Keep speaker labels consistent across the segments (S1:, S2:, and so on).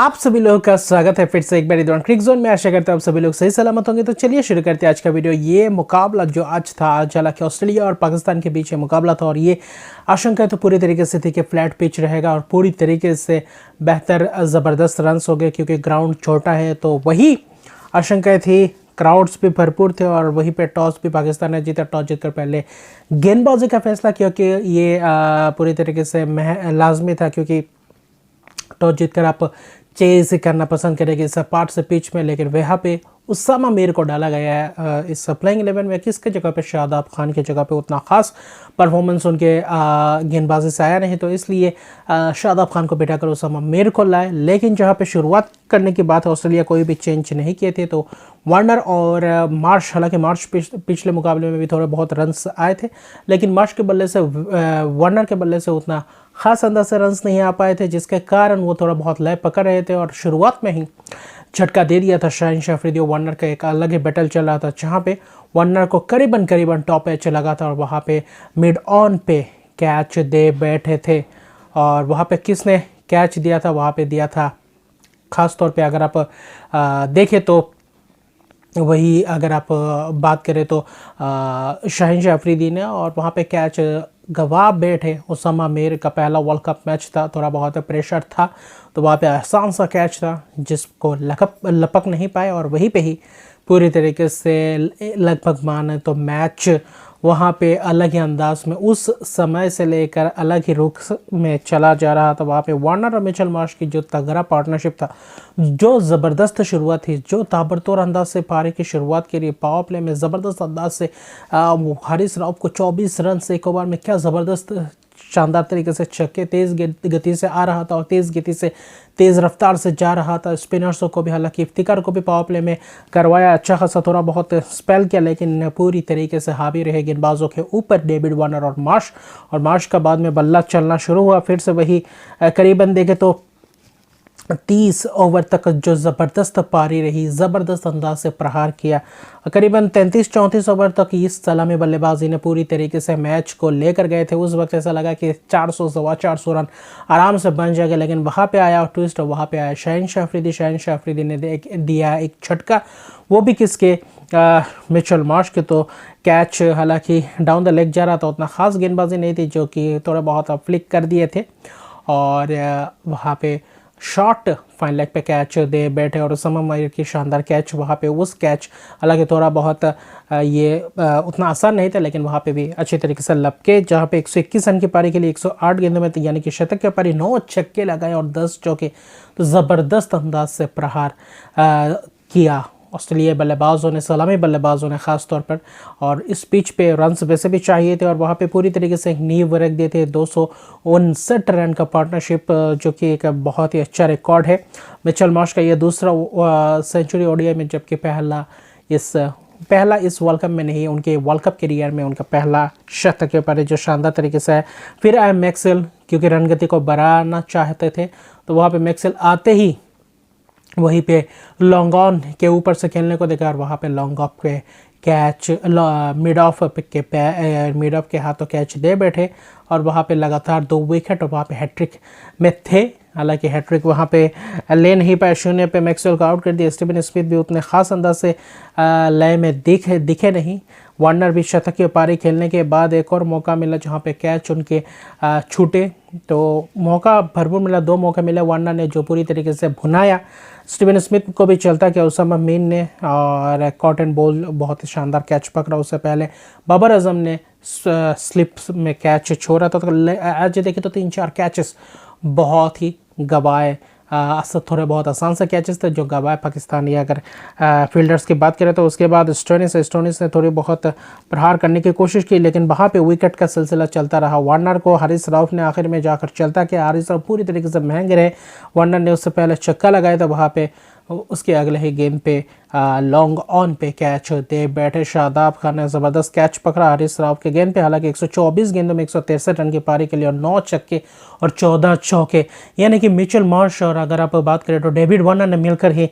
S1: आप सभी लोगों का स्वागत है फिर से एक बार दौरान क्रिक जोन में। आशा करते हैं आप सभी लोग सही सलामत होंगे। तो चलिए शुरू करते हैं आज का वीडियो। ये मुकाबला जो आज था, आज हालांकि ऑस्ट्रेलिया और पाकिस्तान के बीच मुकाबला था और ये आशंका तो पूरी तरीके से थी कि फ्लैट पिच रहेगा और पूरी तरीके से बेहतर ज़बरदस्त रन हो गए क्योंकि ग्राउंड छोटा है। तो वही आशंकाएँ थी, क्राउड्स भी भरपूर थे और वहीं पे टॉस भी पाकिस्तान ने जीता। टॉस जीतकर पहले गेंदबाजी का फैसला क्योंकि ये पूरी तरीके से लाजमी था क्योंकि टॉस जीतकर आप चेज करना पसंद करेंगे इस पार्ट से पिच में। लेकिन वहाँ पे उसामा मीर को डाला गया है इस प्लेइंग 11 में। किसके जगह पे? शादाब खान की जगह पे उतना ख़ास परफॉर्मेंस उनके गेंदबाजी से आया नहीं, तो इसलिए शादाब खान को बिठाकर उसामा मीर को लाए। लेकिन जहाँ पे शुरुआत करने की बात है, ऑस्ट्रेलिया कोई भी चेंज नहीं किए थे। तो वार्नर और मार्श, हालांकि मार्श पिछले मुकाबले में भी थोड़े बहुत रन्स आए थे, लेकिन मार्श के बल्ले से वार्नर के बल्ले से उतना ख़ास अंदाज से रन्स नहीं आ पाए थे, जिसके कारण वो थोड़ा बहुत लय पकड़ रहे थे और शुरुआत में ही झटका दे दिया था शाहिन अफरीदी। वार्नर का एक अलग ही बैटल चल रहा था जहाँ पे वार्नर को करीबन टॉप एच लगा था और वहाँ पे मिड ऑन पे कैच दे बैठे थे। और वहाँ पे किसने कैच दिया था? वहाँ पे दिया था ख़ास तौर पे अगर आप देखें तो वही, अगर आप बात करें तो शाहिन अफरीदी ने, और वहाँ पे कैच गवा बैठे उसामा मीर का पहला वर्ल्ड कप मैच था, थोड़ा बहुत प्रेशर था तो वहाँ पे आसान सा कैच था जिसको लपक नहीं पाए और वहीं पे ही पूरी तरीके से लगभग माने तो मैच वहाँ पे अलग ही अंदाज में उस समय से लेकर अलग ही रुख में चला जा रहा था। वहाँ पे वार्नर और मिचेल मार्श की जो तगड़ा पार्टनरशिप था, जो ज़बरदस्त शुरुआत थी, जो ताबड़तोड़ अंदाज से पारी की शुरुआत के लिए पावर प्ले में ज़बरदस्त अंदाज से हारिस राव को 24 रन से एक ओवर में क्या ज़बरदस्त शानदार तरीके से छक्के तेज़ गति से आ रहा था और तेज़ गति से तेज़ रफ्तार से जा रहा था। स्पिनर्सों को भी, हालांकि इफ्तिकार को भी पावर प्ले में करवाया, अच्छा खासा थोड़ा बहुत स्पेल किया, लेकिन पूरी तरीके से हावी रहे गेंदबाजों के ऊपर डेविड वार्नर और मार्श का बाद में बल्ला चलना शुरू हुआ। फिर से वही करीबन देखे तो 30 ओवर तक जो ज़बरदस्त पारी रही, ज़बरदस्त अंदाज से प्रहार किया। करीबन 33-34 ओवर तक इस सलामी बल्लेबाजी ने पूरी तरीके से मैच को लेकर गए थे। उस वक्त ऐसा लगा कि 400-450 रन आराम से बन जाएगा, लेकिन वहाँ पे आया ट्विस्ट, वहाँ पे आया शाहिन अफरीदी ने दिया एक झटका, वो भी किसके? मिचेल मार्श के। तो कैच हालांकि डाउन द लेग जा रहा था, उतना ख़ास गेंदबाजी नहीं थी, जो कि थोड़ा बहुत फ्लिक कर दिए थे और वहाँ पे शॉर्ट फाइन लेग पे कैच दे बैठे और उसामा मीर की शानदार कैच वहाँ पे। उस कैच हालांकि थोड़ा बहुत ये उतना आसान नहीं था, लेकिन वहाँ पे भी अच्छी तरीके से लपके, जहाँ पे 121 रन की पारी के लिए 108 गेंदों में यानी कि शतक की पारी 9 छक्के लगाए और 10 चौके, तो ज़बरदस्त अंदाज से प्रहार किया ऑस्ट्रेलिया बल्लेबाजों ने, सलामी बल्लेबाजों ने ख़ास तौर पर। और इस पिच पे रन्स वैसे भी चाहिए थे और वहाँ पे पूरी तरीके से एक नींव रख दिए थे। 259 रन का पार्टनरशिप, जो कि एक बहुत ही अच्छा रिकॉर्ड है। मिचेल मार्श का ये दूसरा सेंचुरी ओडीआई में, जबकि पहला इस वर्ल्ड कप में नहीं, उनके वर्ल्ड कप करियर में उनका पहला शतक के ऊपर जो शानदार तरीके से है। फिर आया मैक्सवेल, क्योंकि रनगति को बढ़ाना चाहते थे तो वहाँ पर मैक्सवेल आते ही वहीं पे लॉन्ग ऑन के ऊपर से खेलने को देखा और वहाँ पे लॉन्ग ऑफ के कैच मिड ऑफ के हाथों कैच दे बैठे और वहाँ पे लगातार 2 विकेट और वहाँ पे हैट्रिक में थे। हालांकि हैट्रिक वहाँ पे ले नहीं पाए, 0 पे मैक्सवेल को आउट कर दिया। स्टीवन स्मिथ भी उतने ख़ास अंदाज से लय में दिखे नहीं। वार्नर भी शतक की पारी खेलने के बाद एक और मौका मिला जहाँ पे कैच उनके छूटे, तो मौका भरपूर मिला, 2 मौके मिले वार्नर ने जो पूरी तरीके से भुनाया। स्टीवन स्मिथ को भी चलता कि उसामा मीर ने, और कॉटन बॉल बहुत ही शानदार कैच पकड़ा। उससे पहले बाबर आजम ने स्लिप में कैच छोड़ा था। तो आज देखें तो 3-4 कैचेस बहुत ही गवाए, थोड़े बहुत आसान से कैचेस थे जो गवाए पाकिस्तानी। अगर फील्डर्स की बात करें तो उसके बाद स्टोनिस ने थोड़ी बहुत प्रहार करने की कोशिश की, लेकिन वहाँ पे विकेट का सिलसिला चलता रहा। वार्नर को हारिस राव ने आखिर में जाकर चलता कि हारिस राव पूरी तरीके से महंगे रहे। वार्नर ने उससे पहले छक्का लगाया था, वहाँ पे उसके अगले ही गेंद पे लॉन्ग ऑन पे कैच दे बैठे शादाब खान ने ज़बरदस्त कैच पकड़ा हारिस राव के गेंद पे। हालांकि 124 गेंदों में 163 रन की पारी के लिए और 9 छक्के और 14 चौके, यानी कि मिचेल मार्श और अगर आप बात करें तो डेविड वार्नर ने मिलकर ही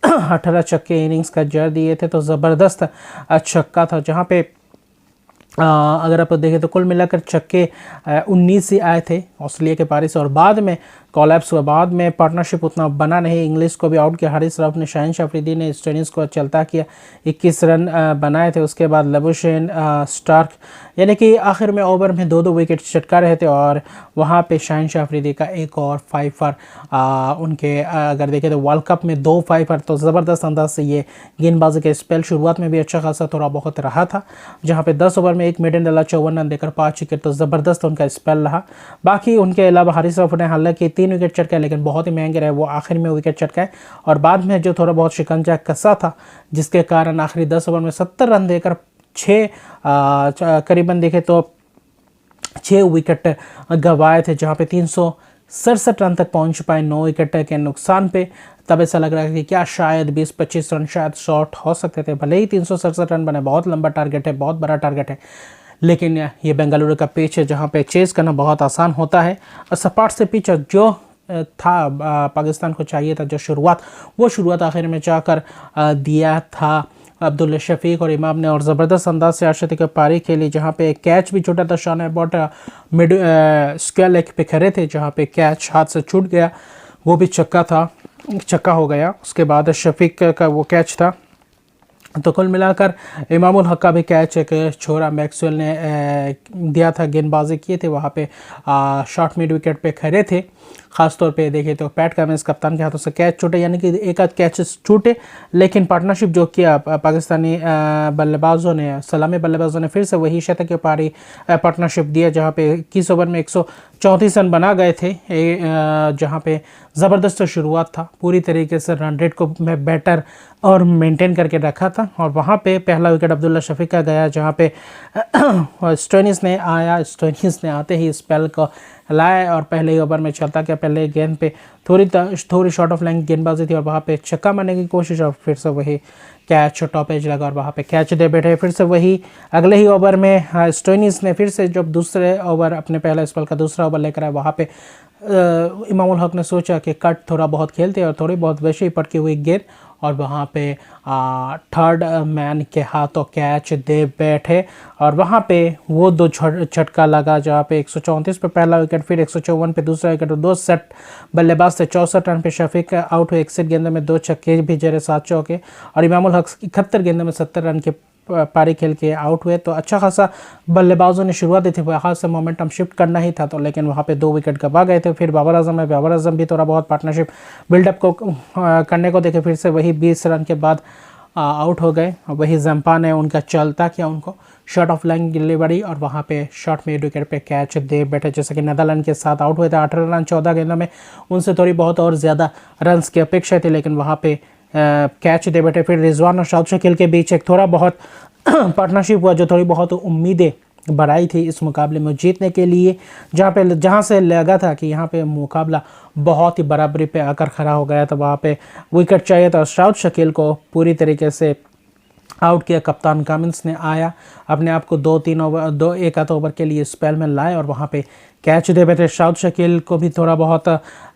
S1: 18 छक्के इनिंग्स का जर दिए थे। तो ज़बरदस्त छक्का था, जहाँ पे अगर आप देखें तो कुल मिलाकर छक्के 19 ही आए थे ऑस्ट्रेलिया के पारी से, और बाद में कोलैप्स हुआ। बाद में पार्टनरशिप उतना बना नहीं, इंग्लिश को भी आउट किया हारिस रऊफ ने, शाहीन अफरीदी ने स्टोइनिस को चलता किया, 21 रन बनाए थे। उसके बाद लबुशेन स्टार्क यानी कि आखिर में ओवर में 2-2 विकेट चटका रहे थे और वहाँ पे शाहीन अफरीदी का एक और 5 उनके अगर देखें तो वर्ल्ड कप में 2 5 तो ज़बरदस्त अंदाज से ये गेंदबाजी का स्पेल शुरुआत में भी अच्छा खासा थोड़ा बहुत रहा था, जहाँ पे 10 ओवर में एक मेडन डाला, 54 रन देकर 5 विकेट, तो ज़बरदस्त उनका स्पेल रहा। बाकी उनके अलावा हारिस रऊफ ने हालांकि 3 विकेट चटकाए लेकिन बहुत ही महंगे रहे, वो आखिर में विकेट चटकाए और बाद में जो थोड़ा बहुत शिकंजा कसा था जिसके कारण आखिरी 10 ओवर में 70 रन देकर 6 करीबन देखे तो 6 विकेट गंवाए थे, जहाँ पे 367 रन तक पहुंच पाए 9 विकेट के नुकसान पे। तब ऐसा लग रहा है कि क्या शायद 20-25 रन शायद शॉर्ट हो सकते थे, भले ही 367 रन बने, बहुत लंबा टारगेट है, बहुत बड़ा टारगेट है, लेकिन ये बेंगलुरु का पिच है जहाँ पे चेस करना बहुत आसान होता है। और सपाट से पिच जो था पाकिस्तान को चाहिए था, जो शुरुआत वो शुरुआत आखिर में जाकर दिया था अब्दुल शफीक और इमाम ने, और ज़बरदस्त अंदाज से अर्शद की पारी खेली, जहाँ पे कैच भी छूटा था। Shaun Abbott mid square leg पे खड़े थे, जहाँ पे कैच हाथ से छूट गया, वो भी चक्का हो गया। उसके बाद शफीक का वो कैच था। तो कुल मिलाकर इमामुल हक का भी कैच एक छोरा मैक्सवेल ने दिया था, गेंदबाजी किए थे, वहाँ पे शॉर्ट मिड विकेट पे खड़े थे। ख़ास तौर पे देखे तो पैट कमिंस कप्तान के हाथों से कैच छूटे, यानी कि एक आध कैचेस छूटे, लेकिन पार्टनरशिप जो किया पाकिस्तानी बल्लेबाजों ने, सलामी बल्लेबाजों ने फिर से वही शतक की पारी पार्टनरशिप दिया, जहाँ पे 21 ओवर में 134 रन बना गए थे, जहाँ पे ज़बरदस्त शुरुआत था, पूरी तरीके से रन रेट को बेटर और मेंटेन करके रखा था। और वहाँ पे पहला विकेट अब्दुल्ला शफीक का गया, जहाँ पे स्टोइनिस ने आया, स्टोइनिस ने आते ही स्पेल को लाया और पहले ही ओवर में चलता कि पहले गेंद पे थोड़ी शॉर्ट ऑफ लेंथ गेंदबाजी थी और वहाँ पे छक्का मारने की कोशिश, और फिर से वही कैच टॉप एज लगा और वहाँ पे कैच दे बैठे। फिर से वही अगले ही ओवर में स्टोइनिस ने फिर से जब दूसरे ओवर अपने पहले स्पेल का दूसरा ओवर लेकर आए, वहाँ पे इमामुल हक ने सोचा कि कट थोड़ा बहुत खेलते और थोड़ी बहुत वैसे ही पटकी हुई गेंद, और वहाँ पे थर्ड मैन के हाथों कैच दे बैठे और वहाँ पे वो 2 झटका लगा, जहाँ पे 134 पे पहला विकेट, फिर 154 पे दूसरा विकेट, और 2 सेट बल्लेबाज थे। 64 रन पे शफीक आउट हुए, 61 गेंदों में 2 छक्के भी जरे, 7 चौके, और इमामुल हक 71 गेंदों में 70 रन के पारी खेल के आउट हुए। तो अच्छा खासा बल्लेबाजों ने शुरुआत दी थी, वहाँ से मोमेंटम शिफ्ट करना ही था, तो लेकिन वहाँ पे 2 विकेट गंवा गए थे। फिर बाबर आजम भी थोड़ा बहुत पार्टनरशिप बिल्डअप को करने को देखे, फिर से वही 20 रन के बाद आउट हो गए। वही जंपा ने उनका चलता किया, उनको शॉर्ट ऑफ लाइन डिलीवरी और वहाँ पे शॉर्ट मिड विकेट पे कैच दे बैठे, जैसे कि नेदरलैंड के साथ आउट हुए थे 18 रन 14 गेंदों में, उनसे थोड़ी बहुत और ज़्यादा रन्स की अपेक्षा थी, लेकिन वहाँ पे कैच दे बैठे। फिर रिजवान और शाहिद शकील के बीच एक थोड़ा बहुत पार्टनरशिप हुआ, जो थोड़ी बहुत उम्मीदें बढ़ाई थी इस मुकाबले में जीतने के लिए, जहाँ से लगा था कि यहाँ पे मुकाबला बहुत ही बराबरी पे आकर खड़ा हो गया था, वहाँ पे विकेट चाहिए था। और शाहिद शकील को पूरी तरीके से आउट किया, कप्तान कमिंस ने आया, अपने आप को 2-3 ओवर 1 आध ओवर के लिए स्पेल में लाए और वहाँ पे कैच दे बैठे। शाहिद शकील को भी थोड़ा बहुत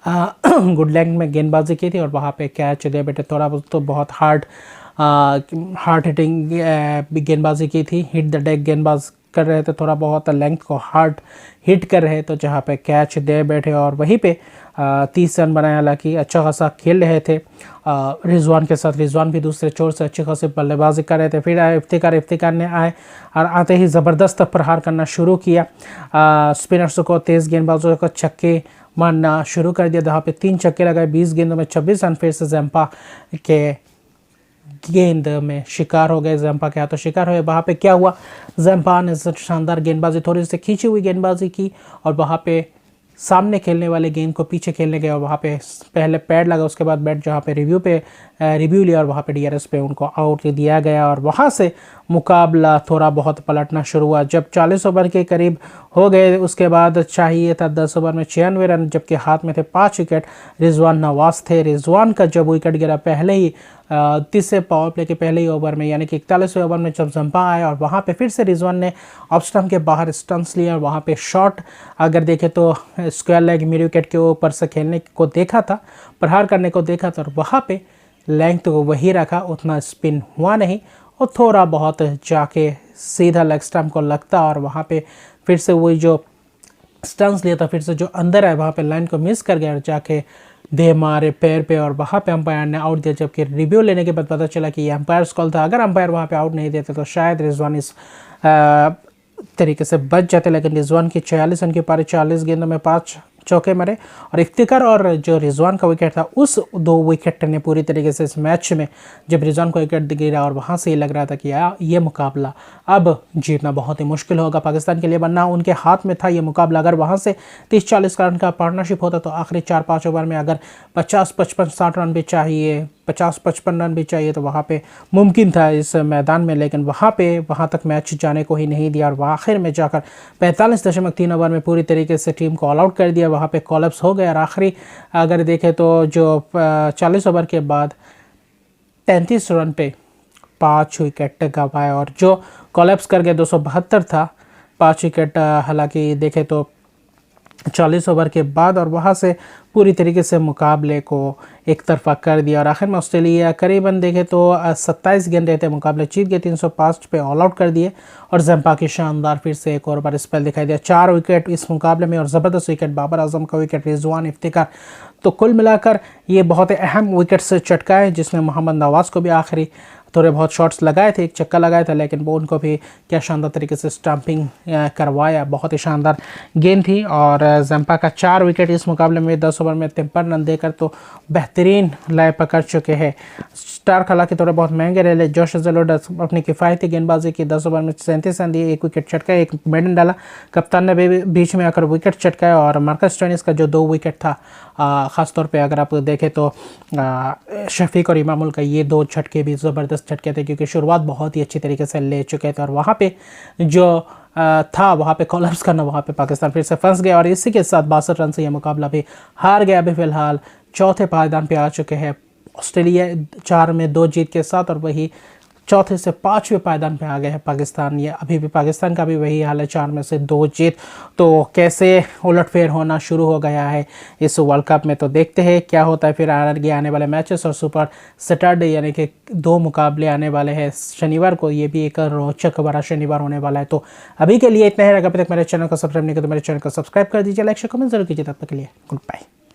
S1: गुड लेंथ में गेंदबाजी की थी और वहाँ पे कैच दे बैठे। थोड़ा तो बहुत हार्ड हिटिंग गेंदबाजी की थी, हिट द डेक गेंदबाज कर रहे थे, थोड़ा बहुत लेंथ को हार्ड हिट कर रहे, तो जहाँ पे कैच दे बैठे और वहीं पे 30 रन बनाए। हालांकि अच्छा खासा खेल रहे थे रिजवान के साथ, रिजवान भी दूसरे छोर से अच्छी खासी बल्लेबाजी कर रहे थे। फिर इफ्तिकार ने आए और आते ही ज़बरदस्त प्रहार करना शुरू किया, स्पिनर्स को, तेज़ गेंदबाजों को छक्के मारना शुरू कर दिया, जहाँ पे 3 छक्के लगाए, 20 गेंदों में 26 रन। फिर से जंपा के गेंद में शिकार हो गए, जंपा के हाथों शिकार हुए। वहाँ पे क्या हुआ, जंपा ने शानदार गेंदबाजी, थोड़ी सी खींची हुई गेंदबाजी की और वहाँ पे सामने खेलने वाले गेंद को पीछे खेलने गए और वहाँ पे पहले पैड लगा, उसके बाद बैट जहाँ पे रिव्यू लिया और वहाँ पे डीआरएस पे उनको आउट दिया गया और वहाँ से मुकाबला थोड़ा बहुत पलटना शुरू हुआ। जब 40 ओवर के करीब हो गए, उसके बाद चाहिए था 10 ओवर में 96 रन, जबकि हाथ में थे 5 विकेट। रिजवान नवाज थे, रिजवान का जब विकेट गिरा पहले ही तीसरे पावर प्ले के पहले ही ओवर में, यानी कि 41वें ओवर में जब जंपा आया और वहाँ पे फिर से रिजवान ने ऑफ स्टंप के बाहर स्टंप्स लिया और वहाँ पे शॉट अगर देखें तो स्क्वायर लेग मिड विकेट के ऊपर से खेलने को देखा था, प्रहार करने को देखा था और वहाँ पे लेंथ तो वही रखा, उतना स्पिन हुआ नहीं और थोड़ा बहुत जाके सीधा लेग स्टंप को लगता और वहाँ पे फिर से वही जो स्टंस लिया था, फिर से जो अंदर है वहाँ पे लाइन को मिस कर गया और जाके दे मारे पैर पे और वहाँ पे अंपायर ने आउट दिया, जबकि रिव्यू लेने के बाद पता चला कि ये अंपायर्स कॉल था। अगर अंपायर वहाँ पे आउट नहीं देते तो शायद रिजवान इस तरीके से बच जाते, लेकिन रिजवान की 46 रन की पारी, 40 गेंदों में 5 चौके मरे और इफ्तिकार और जो रिजवान का विकेट था उस 2 विकेट ने पूरी तरीके से इस मैच में, जब रिजवान को विकेट गिरा और वहाँ से ही लग रहा था कि ये मुकाबला अब जीतना बहुत ही मुश्किल होगा पाकिस्तान के लिए, वरना उनके हाथ में था ये मुकाबला। अगर वहाँ से 30-40 रन का पार्टनरशिप होता तो आखिरी 4-5 ओवर में अगर 50-55-60 रन भी चाहिए, 50-55 रन भी चाहिए तो वहाँ पे मुमकिन था इस मैदान में, लेकिन वहाँ तक मैच जाने को ही नहीं दिया और आखिर में जाकर 45.3 ओवर में पूरी तरीके से टीम को ऑल आउट कर दिया। वहाँ पे कॉलअप्स हो गया और आखिरी अगर देखें तो जो 40 ओवर के बाद 33 रन पे 5 विकेट गंवाए और जो कॉलअप्स कर गया 272 था, 5 विकेट हालांकि देखें तो 40 ओवर के बाद, और वहाँ से पूरी तरीके से मुकाबले को एक तरफा कर दिया और आखिर में ऑस्ट्रेलिया करीबन देखे तो 27 गेंद रहते मुकाबले जीत गए, 305 पे ऑल आउट कर दिए और जंपा की शानदार फिर से एक और बार स्पेल दिखाई दिया, 4 विकेट इस मुकाबले में और ज़बरदस्त विकेट, बाबर आजम का विकेट, रिजवान, इफ्तिकार। तो कुल मिलाकर ये बहुत अहम विकेट से चटकाए, जिसमें मोहम्मद नवाज़ को भी आखिरी थोड़े बहुत शॉट्स लगाए थे, एक चक्का लगाया था, लेकिन वो उनको भी क्या शानदार तरीके से स्टंपिंग करवाया, बहुत ही शानदार गेंद थी। और जंपा का 4 विकेट इस मुकाबले में 10 ओवर में 53 रन देकर तो बेहतरीन लय पकड़ चुके हैं। स्टार्क हालांकि थोड़े बहुत महंगे रहे, जोश हज़लवुड अपनी किफ़ायती गेंदबाजी की 10 ओवर में 37 रन दिए, 1 विकेट चटकाया, 1 मेडन डाला, कप्तान ने भी बीच में आकर विकेट चटकाया और मार्कस स्टोइनिस का जो 2 विकेट था, ख़ासतौर पे अगर आप देखें तो शफीक और इमामुल का ये 2 छटके भी ज़बरदस्त छटके थे, क्योंकि शुरुआत बहुत ही अच्छी तरीके से ले चुके थे और वहाँ पे जो था वहाँ पे कॉलअप्स करना, वहाँ पे पाकिस्तान फिर से फंस गया और इसी के साथ 62 रन से यह मुकाबला भी हार गया। अभी फ़िलहाल चौथे पायदान पे आ चुके हैं ऑस्ट्रेलिया, 4 में 2 जीत के साथ, और वही चौथे से 5वें पायदान पे आ गए हैं पाकिस्तान। ये अभी भी पाकिस्तान का भी वही हाल है, 4 में से 2 जीत। तो कैसे उलटफेर होना शुरू हो गया है इस वर्ल्ड कप में, तो देखते हैं क्या होता है फिर आगे आने वाले मैचेस और सुपर सैटरडे यानी कि 2 मुकाबले आने वाले हैं शनिवार को, ये भी एक रोचक बड़ा शनिवार होने वाला है। तो अभी के लिए इतना है, अगर अभी तक मेरे चैनल को सब्सक्राइब नहीं किया तो मेरे चैनल को सब्सक्राइब कर दीजिए, लाइक शेयर कमेंट जरूर कीजिए। तब तक के लिए गुड बाय।